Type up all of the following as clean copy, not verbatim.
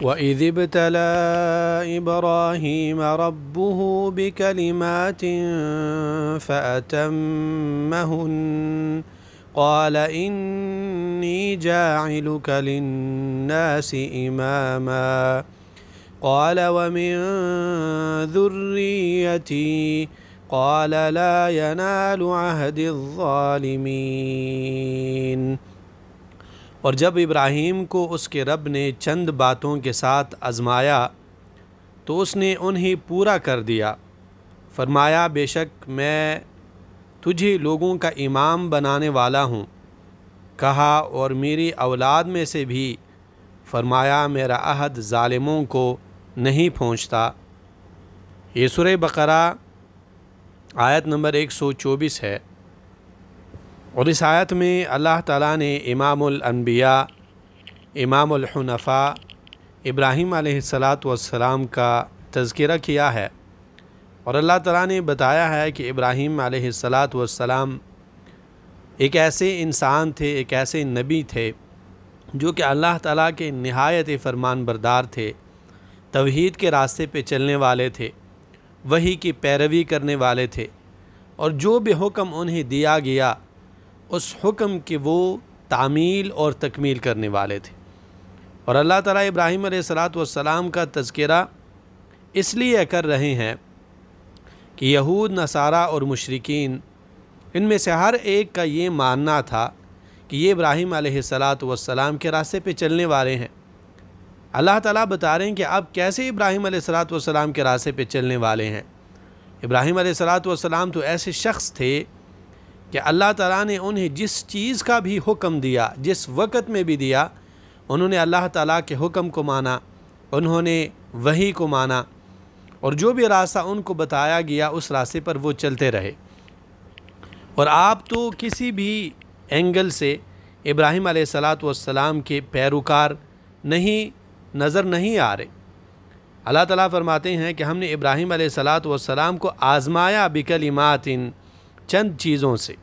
وَإِذِ ابْتَلَىٰ إِبْرَاهِيمَ رَبُّهُ بِكَلِمَاتٍ فَأَتَمَّهُنَّ قَالَ إِنِّي جَاعِلُكَ لِلنَّاسِ إِمَامًا قَالَ وَمِن ذُرِّيَّتِي قَالَ لَا يَنَالُ عَهْدِ الظَّالِمِينَ۔ اور جب ابراہیم کو اس کے رب نے چند باتوں کے ساتھ آزمایا تو اس نے انہیں پورا کر دیا۔ فرمایا بے شک میں تجھے لوگوں کا امام بنانے والا ہوں۔ کہا اور میری اولاد میں سے بھی۔ فرمایا میرا عہد ظالموں کو نہیں پہنچتا۔ یہ سورہ بقرہ آیت نمبر 124 ہے، اور اس آیت میں اللہ تعالیٰ نے امام الانبیاء، امام الحنفاء ابراہیم علیہ السلام کا تذکرہ کیا ہے، اور اللہ تعالیٰ نے بتایا ہے کہ ابراہیم علیہ السلام ایک ایسے انسان تھے، ایک ایسے نبی تھے جو کہ اللہ تعالیٰ کے نہایت فرمان بردار تھے، توحید کے راستے پہ چلنے والے تھے، وحی کی پیروی کرنے والے تھے، اور جو بھی حکم انہیں دیا گیا اس حکم کی وہ تعمیل اور تکمیل کرنے والے تھے۔ اور اللہ تعالیٰ ابراہیم علیہ السلام کا تذکرہ اس لیے کر رہے ہیں کہ یہود، نصارہ اور مشرکین، ان میں سے ہر ایک کا یہ ماننا تھا کہ یہ ابراہیم علیہ السلام کے راستے پہ چلنے والے ہیں۔ اللہ تعالیٰ بتا رہے ہیں کہ اب کیسے ابراہیم علیہ السلام کے راستے پہ چلنے والے ہیں۔ ابراہیم علیہ السلام تو ایسے شخص تھے کہ اللہ تعالیٰ نے انہیں جس چیز کا بھی حکم دیا، جس وقت میں بھی دیا، انہوں نے اللہ تعالیٰ کے حکم کو مانا، انہوں نے وحی کو مانا، اور جو بھی راستہ ان کو بتایا گیا اس راستے پر وہ چلتے رہے۔ اور آپ تو کسی بھی اینگل سے ابراہیم علیہ السلام کے پیروکار نظر نہیں آ رہے۔ اللہ تعالیٰ فرماتے ہیں کہ ہم نے ابراہیم علیہ السلام کو آزمایا بکلمات، چند چیزوں سے۔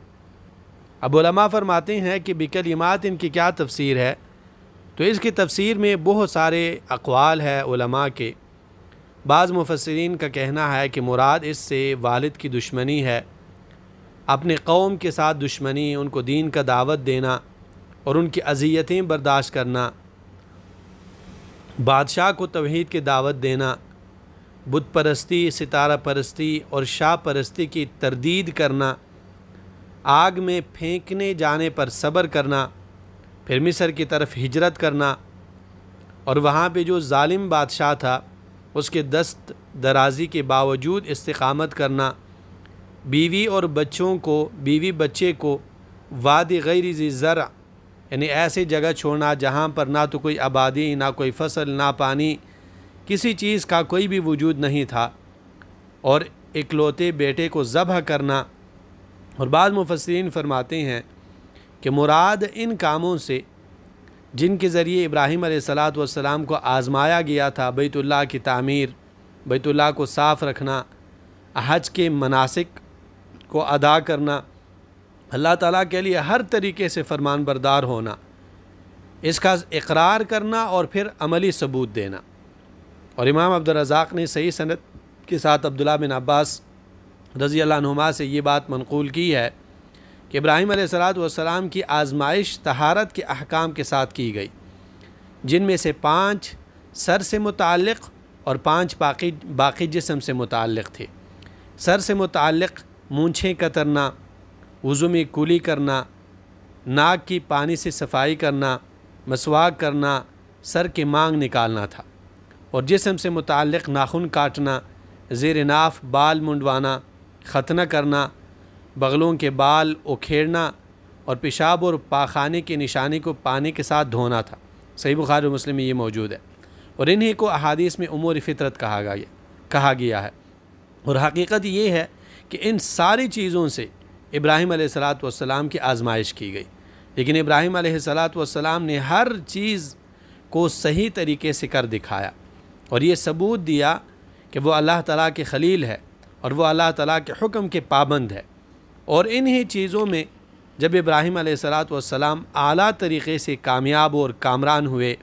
اب علماء فرماتے ہیں کہ بکلمات کی کیا تفسیر ہے، تو اس کی تفسیر میں بہت سارے اقوال ہے علماء کے۔ بعض مفسرین کا کہنا ہے کہ مراد اس سے والد کی دشمنی ہے، اپنے قوم کے ساتھ دشمنی، ان کو دین کا دعوت دینا اور ان کی اذیتیں برداشت کرنا، بادشاہ کو توحید کی دعوت دینا، بت پرستی، ستارہ پرستی اور شاہ پرستی کی تردید کرنا، آگ میں پھینکنے جانے پر صبر کرنا، پھر مصر کی طرف ہجرت کرنا، اور وہاں پہ جو ظالم بادشاہ تھا اس کے دست درازی کے باوجود استقامت کرنا، بیوی بچے کو وادی غیر ذی زرع، یعنی ایسی جگہ چھوڑنا جہاں پر نہ تو کوئی آبادی، نہ کوئی فصل، نہ پانی، کسی چیز کا کوئی بھی وجود نہیں تھا، اور اکلوتے بیٹے کو ذبح کرنا۔ اور بعض مفسرین فرماتے ہیں کہ مراد ان کاموں سے جن کے ذریعے ابراہیم علیہ السلام کو آزمایا گیا تھا، بیت اللہ کی تعمیر، بیت اللہ کو صاف رکھنا، حج کے مناسک کو ادا کرنا، اللہ تعالیٰ کے لیے ہر طریقے سے فرمان بردار ہونا، اس کا اقرار کرنا اور پھر عملی ثبوت دینا۔ اور امام عبدالرزاق نے صحیح سند کے ساتھ عبداللہ بن عباس رضی اللہ عنہما سے یہ بات منقول کی ہے کہ ابراہیم علیہ السلام کی آزمائش طہارت کے احکام کے ساتھ کی گئی، جن میں سے 5 سر سے متعلق اور 5 باقی جسم سے متعلق تھے۔ سر سے متعلق مونچھیں کترنا، وضو میں کلی کرنا، ناک کی پانی سے صفائی کرنا، مسواک کرنا، سر کے مانگ نکالنا تھا۔ اور جسم سے متعلق ناخن کاٹنا، زیر ناف بال منڈوانا، ختنہ کرنا، بغلوں کے بال اکھیڑنا، اور پیشاب اور پاخانے کی نشانی کو پانی کے ساتھ دھونا تھا۔ صحیح بخاری و مسلم میں یہ موجود ہے، اور انہی کو احادیث میں امور فطرت کہا گیا ہے۔ اور حقیقت یہ ہے کہ ان ساری چیزوں سے ابراہیم علیہ السلام کی آزمائش کی گئی، لیکن ابراہیم علیہ السلام نے ہر چیز کو صحیح طریقے سے کر دکھایا، اور یہ ثبوت دیا کہ وہ اللہ تعالیٰ کے خلیل ہے اور وہ اللہ تعالیٰ کے حکم کے پابند ہے۔ اور انہی چیزوں میں جب ابراہیم علیہ السلام اعلیٰ طریقے سے کامیاب اور کامران ہوئے،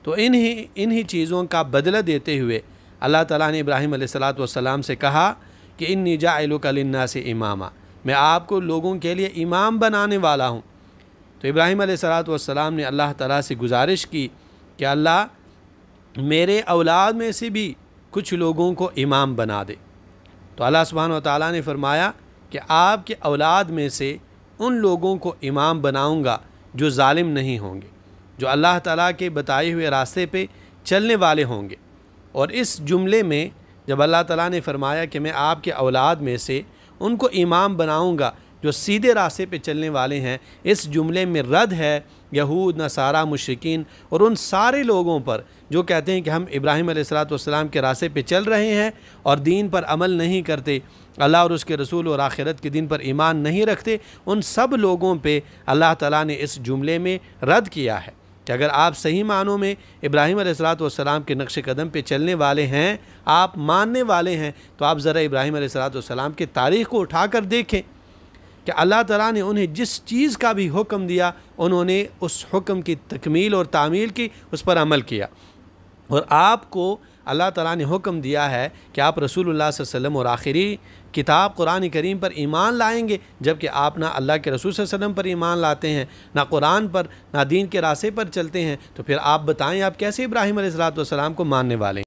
تو انہی چیزوں کا بدلہ دیتے ہوئے اللہ تعالیٰ نے ابراہیم علیہ السلام سے کہا کہ انی جاعلک للناس اماما، میں آپ کو لوگوں کے لیے امام بنانے والا ہوں۔ تو ابراہیم علیہ السلام نے اللہ تعالیٰ سے گزارش کی کہ اللہ میرے اولاد میں سے بھی کچھ لوگوں کو امام بنا دے۔ تو اللہ سبحانہ و تعالیٰ نے فرمایا کہ آپ کے اولاد میں سے ان لوگوں کو امام بناؤں گا جو ظالم نہیں ہوں گے، جو اللہ تعالیٰ کے بتائے ہوئے راستے پہ چلنے والے ہوں گے۔ اور اس جملے میں جب اللہ تعالیٰ نے فرمایا کہ میں آپ کے اولاد میں سے ان کو امام بناؤں گا جو سیدھے راستے پہ چلنے والے ہیں، اس جملے میں رد ہے یہود، نصارہ، مشرکین اور ان سارے لوگوں پر جو کہتے ہیں کہ ہم ابراہیم علیہ السلام کے راستے پہ چل رہے ہیں اور دین پر عمل نہیں کرتے، اللہ اور اس کے رسول اور آخرت کے دین پر ایمان نہیں رکھتے۔ ان سب لوگوں پہ اللہ تعالیٰ نے اس جملے میں رد کیا ہے کہ اگر آپ صحیح معنوں میں ابراہیم علیہ السلام کے نقش قدم پہ چلنے والے ہیں، آپ ماننے والے ہیں، تو آپ ذرا ابراہیم علیہ السلام کی تاریخ کو اٹھا کر دیکھیں کہ اللہ تعالیٰ نے انہیں جس چیز کا بھی حکم دیا انہوں نے اس حکم کی تکمیل اور تعمیل کی، اس پر عمل کیا۔ اور آپ کو اللہ تعالیٰ نے حکم دیا ہے کہ آپ رسول اللہ صلی اللہ علیہ وسلم اور آخری کتاب قرآن کریم پر ایمان لائیں گے، جبکہ آپ نہ اللہ کے رسول صلی اللہ علیہ وسلم پر ایمان لاتے ہیں، نہ قرآن پر، نہ دین کے راستے پر چلتے ہیں، تو پھر آپ بتائیں آپ کیسے ابراہیم علیہ السلام کو ماننے والے ہیں؟